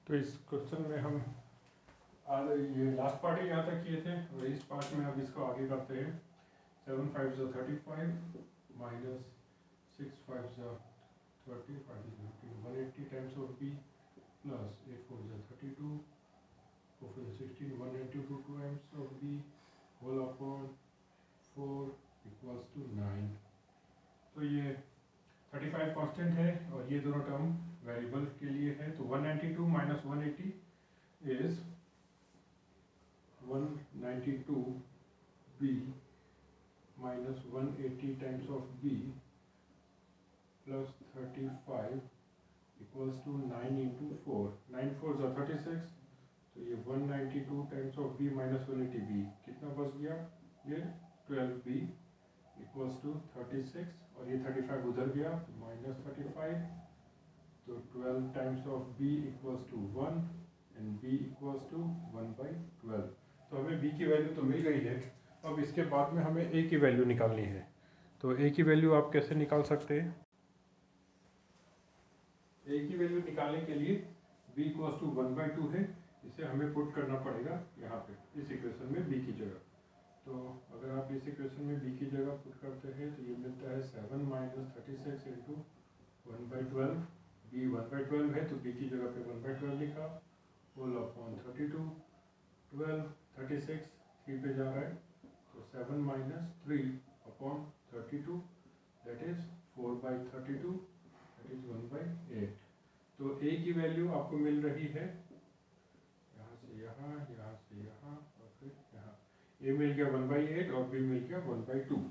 तो इस क्वेश्चन में हम आज ये लास्ट पार्ट ही यहाँ तक किए थे और इस पार्ट में अब इसको आगे करते हैं। 7 5 ज़ा 35 माइनस 6 5 ज़ा 30 5 ज़ा 180 टाइम्स ऑफ बी प्लस 8 4 ज़ा 32 4 4 16 182 times of B whole upon 4 equals to 9। तो ये 35 कांस्टेंट है और ये दोनों टर्म वेरिएबल के लिए है। तो 192 minus 180 is 192 b minus 180 times of b plus 35 equals to 9 into 4 9 4 are 36। तो ये 192 times of b minus 180 b कितना बच गया, ये 12b equals to 36 और ये 35 उधर गया तो minus 35। तो 12 times of b equals to 1 and b equals to 1 by 12। तो हमें b की वैल्यू तो मिल गई है। अब इसके बाद में हमें a की वैल्यू निकालनी है। तो a की वैल्यू आप कैसे निकाल सकते हैं? a की वैल्यू निकालने के लिए b इक्वल्स टू 1 by 2 है, इसे हमें पुट करना पड़ेगा यहाँ पे इस इक्वेशन में b की जगह। तो अगर आप इस इक्वेशन में b की जगह पुट करते हैं तो ये मिलता है 7 minus 36 into 1 by 12। b 1 by 12 है तो b की जगह पे 1 by 12 लिखा होल अपॉन 32 12 36 3 पे जा रहा है तो 7 minus 3 upon 32 that is 4 by 32 that is 1 by 8। तो a की वैल्यू आपको मिल रही है यहाँ से यहाँ, यहाँ से यहाँ और फिर यहाँ। a मिल गया 1 by 8 और b मिल गया 1 by 2।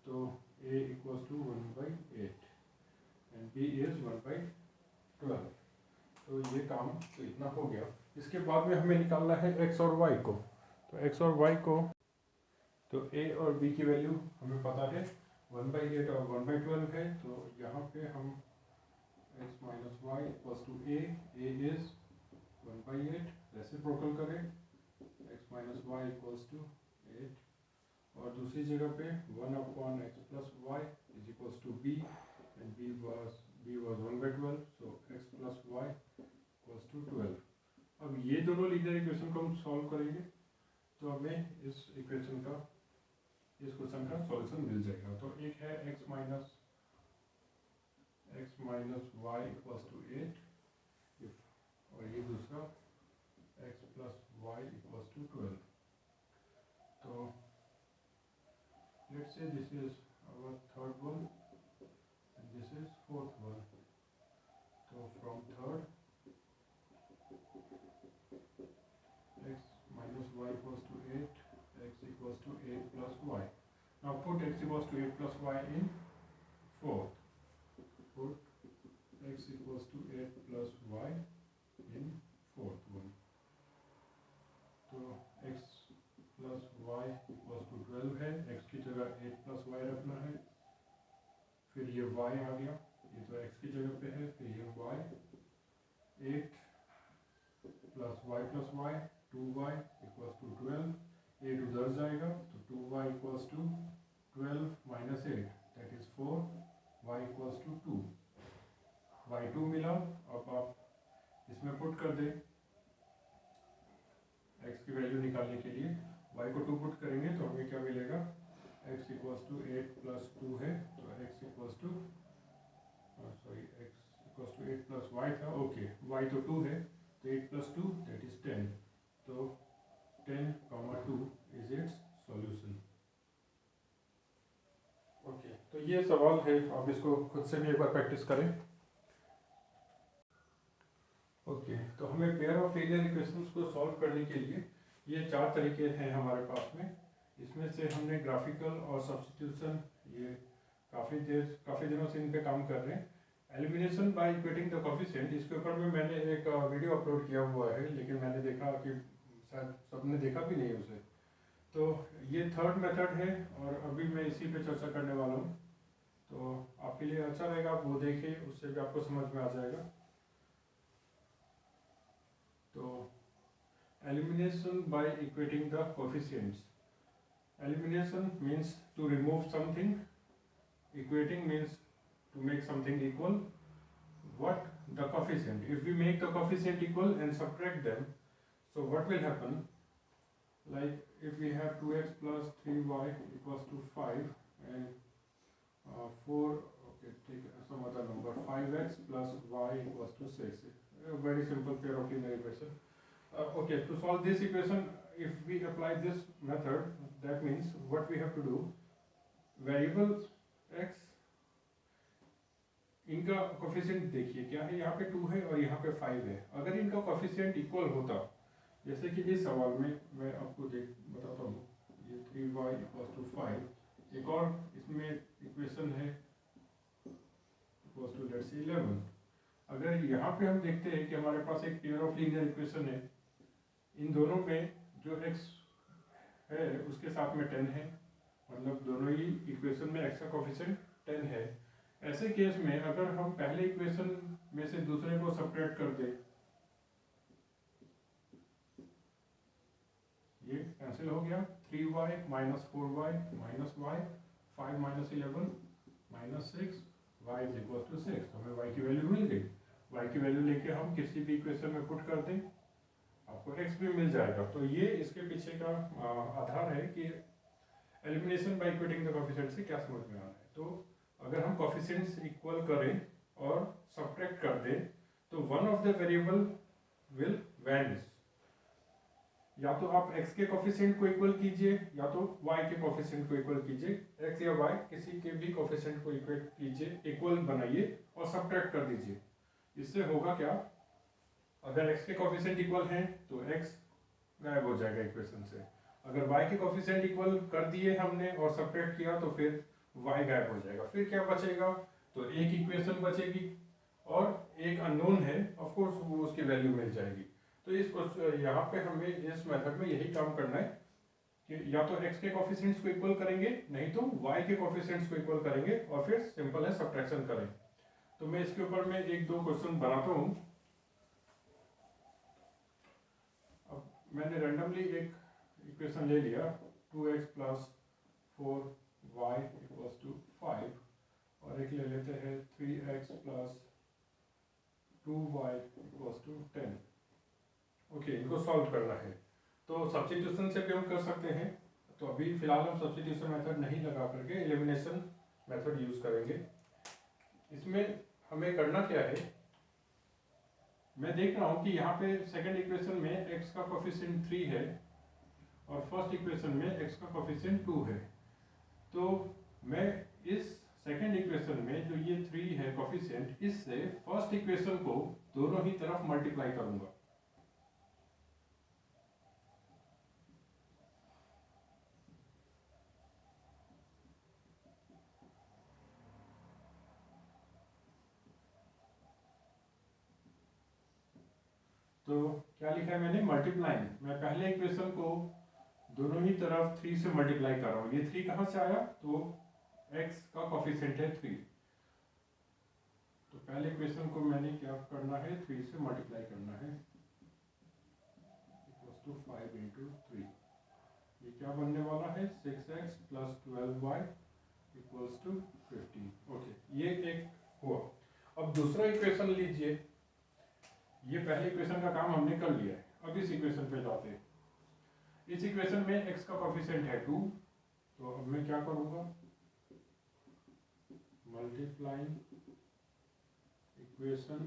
तो a equals to 1 by 8 and b is 1 by 12। तो ये काम तो इतना हो गया। इसके बाद में हमें निकालना है x और y को। तो x और y को तो a और b की वैल्यू हमें पता है 1 by 8 और 1 by 12 है। तो यहाँ पे हम x minus Y equals to a is 1 by 8 reciprocal करें x minus Y equals to 8 और दूसरी जगह पे 1 upon x plus Y is equals to b and b was 1 by 12 so x plus y equals to 12। अब ये दोनों linear equation को हम सॉल्व करेंगे तो हमें इस इक्वेशन का इस क्वेश्चन का सॉल्यूशन मिल जाएगा। तो एक है x minus Y equals to 8 और ये दूसरा x plus Y equals to 12। तो let's say this is our third one and this is fourth one। So from third x minus y equals to 8 x equals to 8 plus y। Now put x equals to 8 plus y in fourth। Put x equals to 8 plus y in fourth one। तो x plus y equals to 12 है, x की जगह 8 plus y रखना है, फिर ये y आ गया, ये तो x की जगह पे है, फिर ये y 8 plus y plus y 2y equals to 12। 8 उधर जाएगा तो 2y equals to 12 minus 8 that is 4 y equals to 2 y2 मिला। अब आप इसमें पुट कर दें x की वैल्यू निकालने के लिए y को 2 पुट करेंगे तो हमें क्या मिलेगा, x इक्वल्स टू 8 प्लस 2 है तो x equals to sorry x equals to 8 plus y था, ओके y तो 2 है तो 8 प्लस 2 दैट इज 10। तो 10 comma 2 is it's solution. Okay तो ये सवाल है, आप इसको खुद से भी एक बार प्रैक्टिस करें। ओके तो हमें पेयर ऑफ लीनियर इक्वेशंस को सॉल्व करने के लिए ये 4 तरीके हैं हमारे पास में। इसमें से हमने ग्राफिकल और सब्स्टिट्यूशन ये काफ़ी दिनों से इन पे काम कर रहे हैं। Elimination by equating the coefficient, इसके ऊपर में मैंने एक वीडियो अपलोड किया हुआ है लेकिन मैंने देखा कि शायद सबने देखा भी नहीं उसे। तो ये थर्ड मेथड है और अभी मैं इसी पे चर्चा करने वाला हूँ। तो आपके लिए अच्छा रहेगा आप वो देखिए, उससे भी आपको समझ में आ जाएगा। तो elimination by equating the coefficients. Elimination means to remove something, equating means to make something equal what the coefficient if we make the coefficient equal and subtract them, so what will happen, like if we have 2x plus 3y equals to 5 and 4, okay, take some other number, 5x plus y equals to 6, a very simple pair of linear equation. Okay, to solve this equation, if we apply this method, that means what we have to do, variable x, इनका coefficient देखिए क्या है, यहाँ पे 2 है और यहाँ पे 5 है। अगर इनका कोफिशिएंट इक्वल होता, जैसे कि इस सवाल में मैं आपको बताता हूँ, ये 3y इक्वल्स टू 5, एक और इसमें इक्वेशन है इक्वल्स टू लेट्स से 11। अगर यहाँ पे हम देखते हैं कि हमारे पास एक पेयर ऑफ लीनियर इक्वेशन है, इन दोनों में जो x है उसके साथ में 10 है, मतलब दोनों ही इक्वेशन में x का कोफिशिएंट 10 है। ऐसे केस में अगर हम पहले इक्वेशन में से दूसरे को सब्ट्रैक्ट कर दें, ये कैंसिल हो गया, 3y minus 4y minus y, 5 minus 11 minus 6, y is equal to 6। तो हमें y की वैल्यू मिल गई। y की वैल्यू लेके हम किसी भी इक्वेशन में पुट कर दें, आपको x भी मिल जाएगा। तो ये इसके पीछे का आधार है कि elimination by equating the coefficient से क्या समझ में आ रहा है। तो अगर हम कोफिशिएंट्स इक्वल करें और सब्ट्रैक्ट कर दें, तो one of the variable will vanish. या तो आप x के कोफिशिएंट को इक्वल कीजिए या तो y के कोफिशिएंट को इक्वल कीजिए, x या y किसी के भी कोफिशिएंट को इक्वेट कीजिए, इक्वल बनाइए और सब्ट्रैक्ट कर दीजिए। इससे होगा क्या, अगर x के कोफिशिएंट इक्वल हैं तो x गायब हो जाएगा इक्वेशन से। अगर y के कोफिशिएंट इक्वल कर दिए हमने और सब्ट्रैक्ट किया तो फिर y गायब हो जाएगा। फिर क्या बचेगा, तो एक इक्वेशन बचेगी और एक अननोन है, ऑफ कोर्स वो उसकी वैल्यू मिल जाएगी। तो इस यहाँ पे हमें इस मेथड में यही काम करना है कि या तो x के कोफिशिएंट्स को इक्वल करेंगे, नहीं तो y के कोफिशिएंट्स को इक्वल करेंगे और फिर सिंपल है सब्ट्रैक्शन करें। तो मैं इसके ऊपर में एक दो क्वेश्चन बनाता हूँ। अब मैंने रैंडमली एक इक्वेशन ले लिया, 2x plus 4y equals to 5, और एक ले लेते हैं 3x plus 2y equals to 10। Okay, इनको सॉल्व करना है। तो सब्स्टिट्यूशन से भी हम कर सकते हैं, तो अभी फिलहाल हम सब्स्टिट्यूशन मेथड नहीं लगा करके एलिमिनेशन मेथड यूज करेंगे। इसमें हमें करना क्या है, मैं देख रहा हूँ कि यहाँ पे सेकंड इक्वेशन में x का कोफिशिएंट 3 है और फर्स्ट इक्वेशन में x का कोफिशिएंट 2 है। तो मैं इस सेकंड इक्वेशन में जो ये 3 है कोफिशिएंट, इससे फर्स्ट इक्वेशन को दोनों ही तरफ मल्टीप्लाई करूंगा। तो क्या लिखा है मैंने, मल्टीप्लाइंग। मैं पहले इक्वेशन को दोनों ही तरफ 3 से मल्टीप्लाई कर रहा हूँ। ये 3 कहाँ से आया, तो x का कोफिशिएंट है 3। तो पहले इक्वेशन को मैंने क्या करना है, 3 से मल्टीप्लाई करना है, इक्वल्स टू 5 इंटू 3। ये क्या बनने वाला है, 6x plus 12y equals to 15। Okay, ये एक हुआ। अब दूसरा इक्वेशन लीजिए, ये पहले इक्वेशन का काम हमने कर लिया है। अब इस इक्वेशन पे जाते हैं। इस इक्वेशन में x का कोफिशिएंट है 2, तो अब मैं क्या करूंगा, मल्टीप्लाइंग इक्वेशन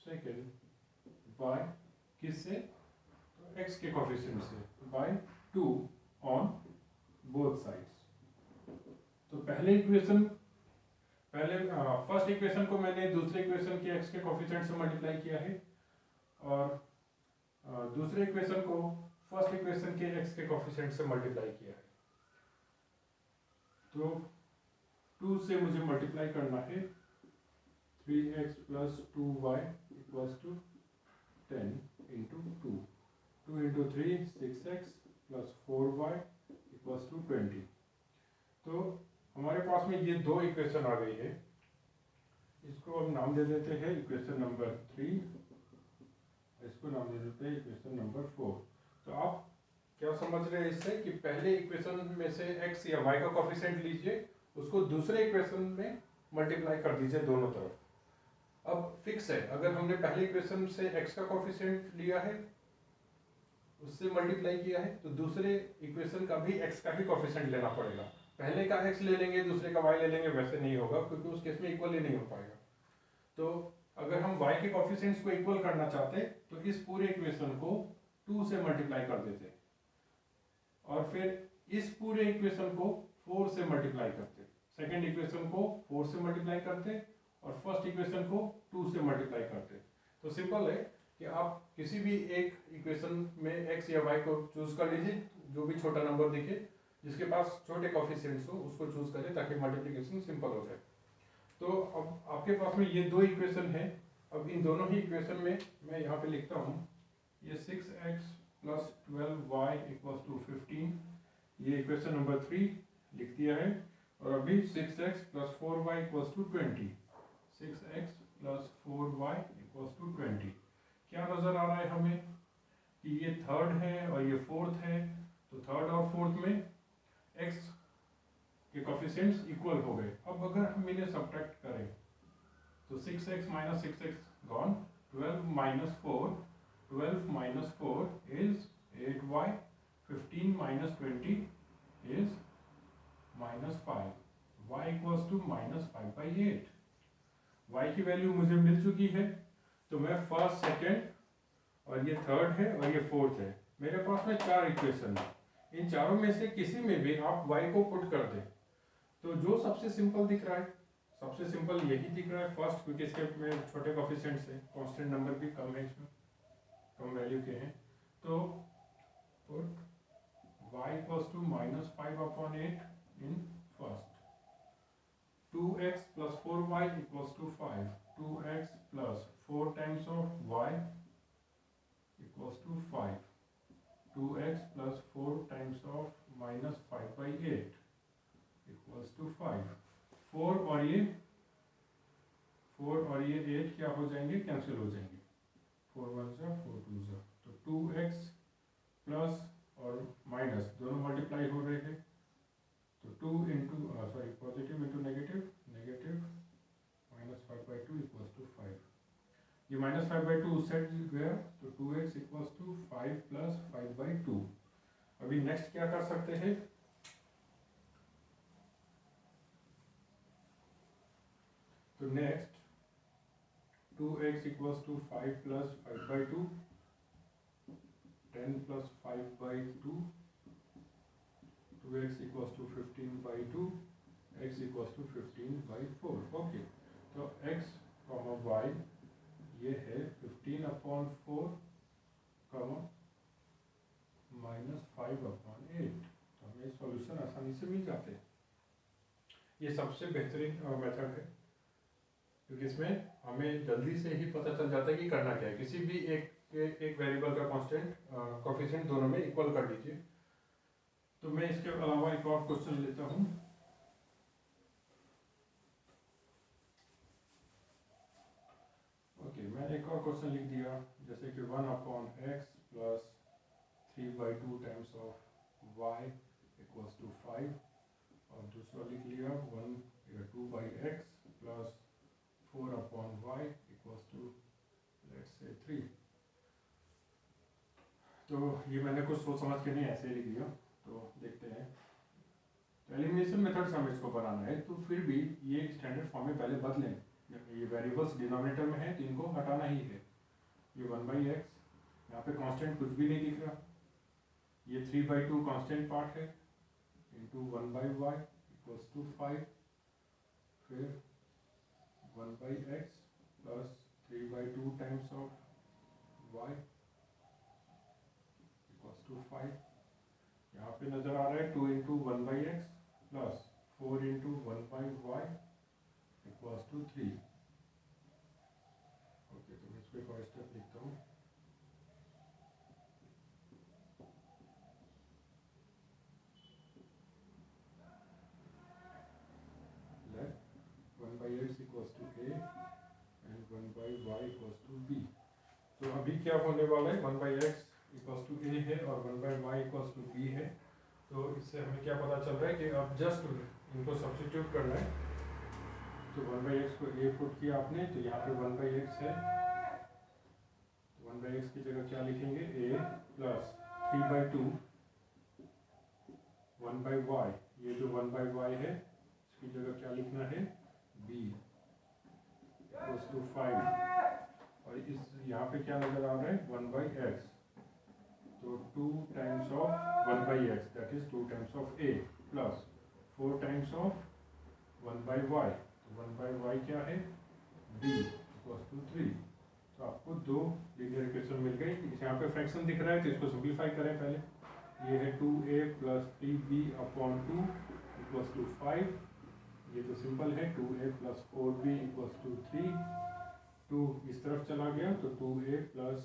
सेकेंड बाय किससे, तो x के कोफिशिएंट से, बाय 2 ऑन बोथ साइड्स। तो पहले फर्स्ट इक्वेशन को मैंने दूसरे इक्वेशन के x के कोफिशिएंट से मल्टीप्लाई किया है और दूसरे इक्वेशन को फर्स्ट इक्वेशन के x के कोफिशिएंट से मल्टीप्लाई किया है। तो 2 से मुझे मल्टीप्लाई करना है, 3x plus 2y equals to 10 into 2, 2 into 3 6x plus 4y equals to 20। तो हमारे पास में ये दो इक्वेशन आ गई है। इसको हम नाम दे देते हैं इक्वेशन नंबर 3, इसको नाम दे देते हैं इक्वेशन नंबर 4। तो आप क्या समझ रहे हैं इससे, कि पहले इक्वेशन में से x या y का कोफिशिएंट लीजिए, उसको दूसरे इक्वेशन में मल्टीप्लाई कर दीजिए दोनों तरफ। अब फिक्स है, अगर हमने पहले इक्वेशन से x का कोफिशिएंट लिया है, उससे मल्टीप्लाई किया है, तो दूसरे इक्वेशन का भी x का ही कोफिशिएंट लेना पड़ेगा। पहले का x ले लेंगे, दूसरे का y ले लेंगे, वैसे नहीं होगा, क्योंकि उस केस में इक्वल ही नहीं हो पाएगा। तो अगर हम y के कोफिशिएंट्स को इक्वल करना चाहते तो इस पूरे इक्वेशन को 2 से मल्टीप्लाई कर देते, और फिर इस पूरे इक्वेशन को 4 से मल्टीप्लाई करते, सेकंड इक्वेशन को 4 से मल्टीप्लाई करते और फर्स्ट इक्वेशन को 2 से मल्टीप्लाई करते। तो सिंपल है कि आप किसी भी एक इक्वेशन में x या y को चूज कर लीजिए, जो भी छोटा नंबर दिखे, जिसके पास छोटे कोफिशिएंट्स हो उसको चूज करें, ताकि मल्टीप्लिकेशन सिंपल हो जाए। तो अब आपके पास में ये दो इक्वेशन है। अब इन दोनों ही इक्वेशन में मैं यहाँ पे लिखता हूँ, ये 6x + 12y = 15, ये इक्वेशन नंबर 3 लिख दिया है। और अभी 6x + 4y = 20, 6x + 4y = 20। क्या नजर आ रहा है हमें कि ये थर्ड है और ये फोर्थ है, तो थर्ड और फोर्थ में x के कोफिशिएंट्स इक्वल हो गए। अब अगर हम इन्हें सब्ट्रैक्ट करें तो 6x - 6x gone, 12 - 4, 12 - 4 is 8y, 15 - 20 is -5, y = -5/8। y की वैल्यू मुझे मिल चुकी है, तो मैं फर्स्ट, सेकेंड, और ये थर्ड है और ये फोर्थ है, मेरे पास में 4 इक्वेशन है। इन चारों में से किसी में भी आप y को पुट कर दें, तो जो सबसे सिंपल दिख रहा है, सबसे सिंपल यही दिख रहा है फर्स्ट, क्योंकि इसके में छोटे कोफिशिएंट्स है, कांस्टेंट नंबर भी कम है, इसमें कम वैल्यू के हैं। तो put y = -5/8 in first, 2x + 4y = 5, 2x + 4 times of y = 5, 2x + 4 times of -5/8 = 5। 4 और ये 8 क्या हो जाएंगे, कैंसिल हो जाएंगे, 4 1 जा 4 2 जा, तो 2x प्लस और माइनस दोनों मल्टीप्लाई हो रहे हैं, तो 2 into positive into negative, negative -5/2 = 5। ये -5/2 उस साइड गया, तो 2x = 5 + 5/2। अभी नेक्स्ट क्या कर सकते हैं, तो next 2x = 5 + 5/2, 10 + 5/2, 2x = 15/2, x = 15/4। Okay, तो x, y ये है 15/4, -5/8। तो हमें सॉल्यूशन आसानी से मिल जाते हैं। ये सबसे बेहतरीन मेथड है, क्योंकि इसमें हमें जल्दी से ही पता चल जाता है कि करना क्या है। किसी भी एक वेरिएबल का कांस्टेंट कोफिशिएंट दोनों में इक्वल कर लीजिए। तो मैं इसके अलावा एक और क्वेश्चन लेता हूँ। ओके, मैंने एक और क्वेश्चन लिख दिया, जैसे कि 1/x + 3/2 times of y = 5, और दूसरा लिख लिया 2/x + 4/y = let's say 3। तो ये मैंने कुछ सोच समझ के नहीं ऐसे ही लिख दिया, तो देखते हैं। तो एलिमिनेशन मेथड से हमें इसको बनाना है, तो फिर भी ये स्टैंडर्ड फॉर्म में पहले बदलें। ये वेरिएबल्स डिनोमिनेटर में है, तो इनको हटाना ही है। ये 1/x, यहाँ पे कांस्टेंट कुछ भी नहीं दिख रहा, ये 3/2 कांस्टेंट पार्ट है, इंटू 1/y = 5, फिर 1/x + 3/2 times of y = 5। यहाँ पे नजर आ रहा है 2 × 1/x + 4 × 1/y = 3। ओके, तो मैं इसको एक और स्टेप लिखता हूँ। Let 1/x = a and 1/y = b। तो अभी क्या होने वाला है, 1/x = a है और 1/y = b है। तो इससे हमें क्या पता चल रहा है कि अब जस्ट इनको सब्स्टिट्यूट करना है। तो 1/x को a पुट किया आपने, तो यहाँ पे 1/x है, 1/x की जगह क्या लिखेंगे, a प्लस 3/2 1/y, ये जो 1/y है इसकी जगह क्या लिखना है, b इक्वल्स टू 5, और इस यहाँ पे क्या नजर आ रहा है 1/x, तो 2 times of 1/x that is 2 times of a plus 4 times of 1/y, तो 1/y क्या है b इक्वल्स टू 3। तो आपको दो लीनियर इक्वेशन मिल गई। यहाँ पे फ्रैक्शन दिख रहा है तो इसको सिंप्लीफाई करें पहले। ये है 2a plus 3b upon 2 equals to 5, ये तो सिंपल है। 2a plus 4b equals to 3, 2 इस तरफ चला गया तो 2a plus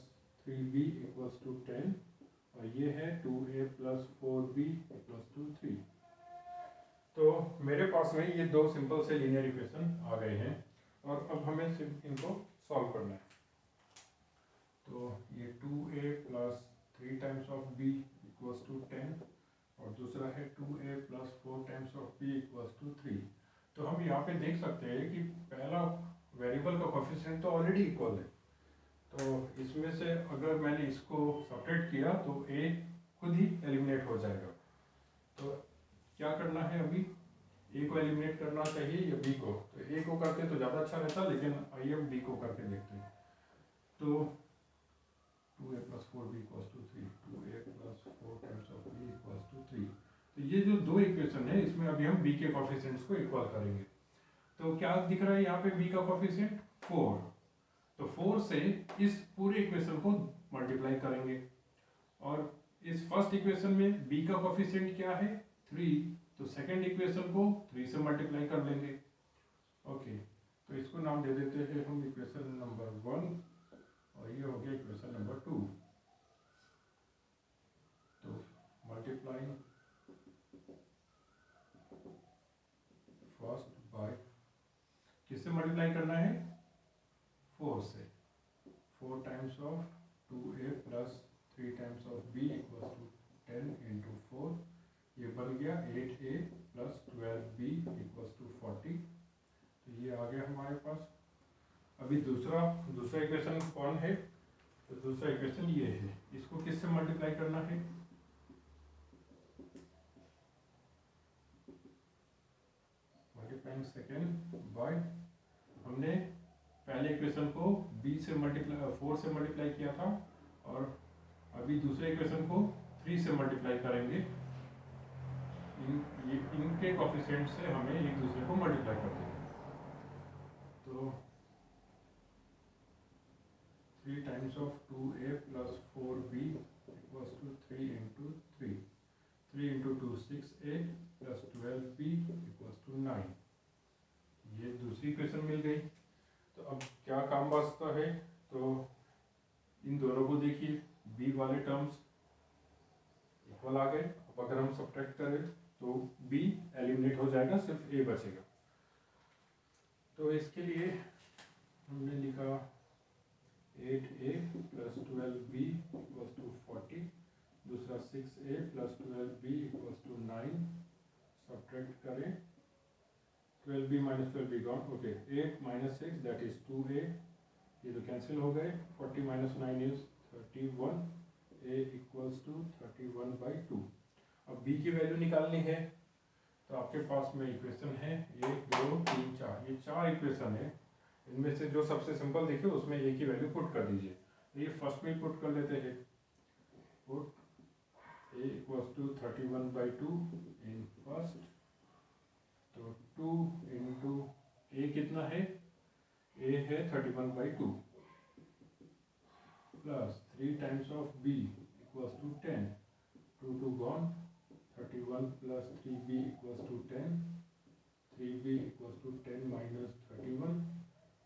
3b equals to 10, और ये है 2a plus 4b equals to 3। तो मेरे पास में ये दो सिंपल से लीनियर इक्वेशन आ गए हैं, और अब हमें सिर्फ इनको सॉल्व करना है। तो ये 2a plus 3 times of b equals to 10, और दूसरा है 2a plus 4 times of b equals to 3। तो हम यहाँ पे देख सकते हैं कि पहला वेरिएबल का कोफिशिएंट तो ऑलरेडी इक्वल है, तो इसमें से अगर मैंने इसको सब्ट्रैक्ट किया तो a खुद ही एलिमिनेट हो जाएगा। तो क्या करना है, अभी a को एलिमिनेट करना चाहिए या b को? तो a को करते तो ज़्यादा अच्छा रहता, लेकिन आइए हम b को करके देखते हैं। तो 2a plus 4b equals to 3, 2a plus 4 times of b equals to 3। तो ये जो दो इक्वेशन है इसमें अभी हम b के कोफिशिएंट्स को इक्वल करेंगे। तो क्या दिख रहा है यहाँ पे b का कोफिशिएंट 4, तो 4 से इस पूरे इक्वेशन को मल्टीप्लाई करेंगे, और इस फर्स्ट इक्वेशन में b का कोफिशिएंट क्या है 3, तो सेकंड इक्वेशन को 3 से मल्टीप्लाई कर लेंगे। ओके, तो इसको नाम दे देते हैं हम इक्वेशन नंबर 1, और ये हो गया इक्वेशन नंबर 2। तो मल्टीप्लाइंग फर्स्ट बाय, किससे मल्टीप्लाई करना है 4 से, 4 times of 2a plus 3 times of b equals to 10 into 4, ये बन गया 8a plus 12b equals to 40। तो ये आ गया हमारे पास। अभी दूसरा इक्वेशन कौन है, तो दूसरा इक्वेशन ये है, इसको किससे मल्टीप्लाई करना है, मल्टीप्लाइंग सेकेंड बाय, हमने पहले इक्वेशन को b से मल्टीप्लाई 4 से मल्टीप्लाई किया था, और अभी दूसरे इक्वेशन को 3 से मल्टीप्लाई करेंगे। इनके कोफिशिएंट से हमें एक दूसरे को मल्टीप्लाई कर देंगे। तो 3 times of 2a plus 4b equals to 3 into 3, 3 into 2 6a plus 12b equals to 9। ये दूसरी इक्वेशन मिल गई। तो अब क्या काम बचता है, तो इन दोनों को देखिए, b वाले टर्म्स इक्वल आ गए। अब अगर हम सब्ट्रैक्ट करें तो b एलिमिनेट हो जाएगा, सिर्फ a बचेगा। तो इसके लिए हमने लिखा 8a plus 12b equals to 40, दूसरा 6a plus 12b equals to 9, subtract करें 12b minus 12b gone, okay, 8 minus 6 that is 2a, ये तो कैंसिल हो गए, 40 minus 9 is 31, a equals to 31/2। अब b की वैल्यू निकालनी है, तो आपके पास में इक्वेशन है 1 2 3 4, ये 4 इक्वेशन है। इनमें से जो सबसे सिंपल देखिए उसमें a की वैल्यू पुट कर दीजिए। तो ये फर्स्ट में पुट कर लेते हैं, put a equals to 31/2 in first, तो 2 इंटू a कितना है, a है 31/2 plus 3 times of b equals to 10, 2 2 gone, 31 plus 3b equals to 10, 3b equals to 10 minus 31,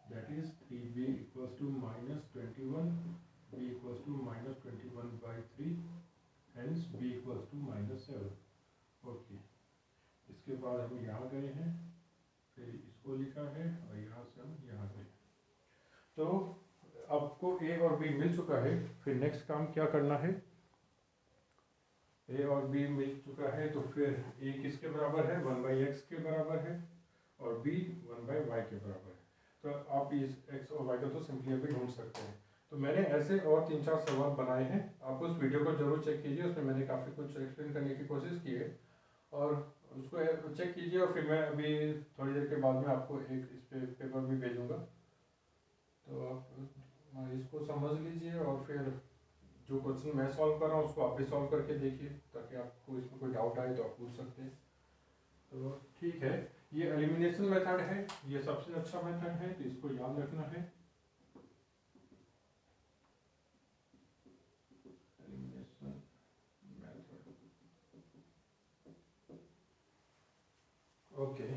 that is 3b equals to minus 21, b equals to minus 21/3, hence b equals to minus 7। Okay, इसके बाद हम यहाँ गए हैं, फिर इसको लिखा है, और यहाँ से हम यहाँ गए। तो आपको a और b मिल चुका है, फिर नेक्स्ट काम क्या करना है, a और b मिल चुका है, तो फिर a किसके बराबर है 1/x के बराबर है, और b 1/y के बराबर है। तो आप इस x और y का तो सिंपली अभी ढूंढ सकते हैं। तो मैंने ऐसे और 3-4 सवाल बनाए हैं, आप उस वीडियो को जरूर चेक कीजिए, उसमें मैंने काफ़ी कुछ एक्सप्लेन करने की कोशिश की है, और उसको चेक कीजिए। और फिर मैं अभी थोड़ी देर के बाद में आपको एक इस पे पेपर भी भेजूँगा, तो आप इसको समझ लीजिए और फिर जो क्वेश्चन मैं सॉल्व कर रहा हूँ उसको आप भी सॉल्व करके देखिए, ताकि आपको इसमें कोई डाउट आए तो आप पूछ सकते हैं। तो ठीक है, ये एलिमिनेशन मेथड है, ये सबसे अच्छा मेथड है, तो इसको याद रखना है। Elimination method, okay.